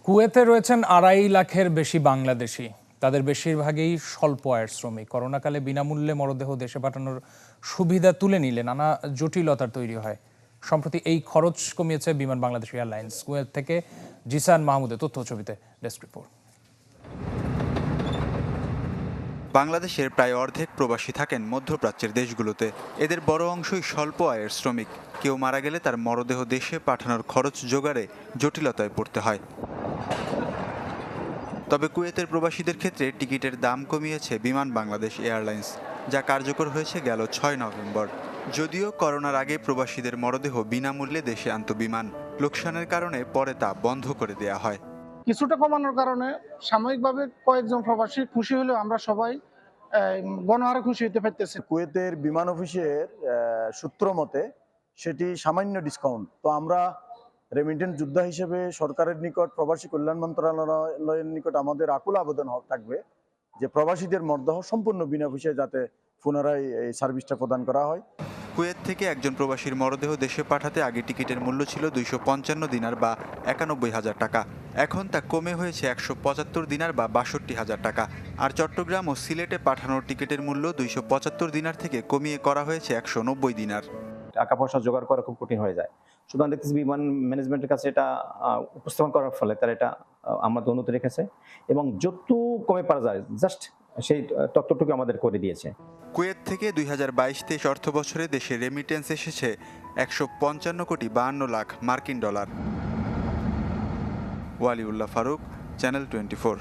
কুয়েতে রয়েছেন 2.5 লাখের বেশি বাংলাদেশি। তাদের বেশিরভাগই স্বল্প আয়ের শ্রমিক। করোনাকালে বিনামূল্যে মরদেহ দেশে পাঠানোর সুবিধা তুলে নিলে নানা জটিলতার তৈরি হয়। সম্প্রতি এই খরচ কমিয়েছে বিমান বাংলাদেশ এয়ারলাইন্স। কুয়েত থেকে জিসান মাহমুদের তথ্য ছবিতে ডেস্ক রিপোর্ট। বাংলাদেশের প্রায় অর্ধেক প্রবাসী থাকেন মধ্যপ্রাচ্যের দেশগুলোতে। এদের বড় অংশই স্বল্প আয়ের শ্রমিক। কেউ মারা গেলে তার মরদেহ দেশে পাঠানোর খরচ জোগাড়ে জটিলতায় পড়তে হয়। তবে কুয়েতের প্রবাসীদের ক্ষেত্রে টিকিটের দাম কমিয়েছে বিমান বাংলাদেশ এয়ারলাইন্স, যা কার্যকর হয়েছে গেল 6 নভেম্বর। যদিও করোনার আগে প্রবাসীদের মরদেহ বিনামূল্যে দেশে আনত বিমান, লোকসানের কারণে পরে তা বন্ধ করে দেয়া হয়। কিছুটা কমানোর কারণে সাময়িকভাবে কয়েকজন প্রবাসী খুশি হলেও আমরা সবাই গণহারে খুশি হতে পারতেছি। কুয়েতের বিমান অফিসের সূত্র মতে সেটি সামান্য ডিসকাউন্ট। তো আমরা রেমিটেন্স যোদ্ধা হিসেবে সরকারের নিকট, প্রবাসী কল্যাণ মন্ত্রণালয়ের নিকট আমাদের আকুল আবেদন থাকবে যে প্রবাসীদের মরদেহ সম্পূর্ণ বিনা পয়সায় যাতে পুনরায় এই সার্ভিসটা প্রদান করা হয়। কুয়েত থেকে একজন প্রবাসীর মরদেহ দেশে পাঠাতে আগে টিকিটের মূল্য ছিল 255 দিনার বা 91,000 টাকা। এখন তা কমে হয়েছে 175 দিনার বা 62,000 টাকা। আর চট্টগ্রাম ও সিলেটে পাঠানোর টিকিটের মূল্য 275 দিনার থেকে কমিয়ে করা হয়েছে 190 দিনার। টাকা পয়সা জোগাড় করা খুব কঠিন হয়ে যায়। সুতরাং দেখতেছি বিমান ম্যানেজমেন্টের কাছে এটা উপস্থাপন করার ফলে তারা এটা আমাদের অনুমতি রেখেছে এবং যত কমে পারা যায় জাস্ট সেই তথ্যটুকু আমাদের করে দিয়েছে। কুয়েত থেকে 2022-23 অর্থ বছরে দেশে রেমিটেন্স এসেছে 155 কোটি 52 লাখ মার্কিন ডলার। ওয়ালিউল্লাহ ফারুক, চ্যানেল 24।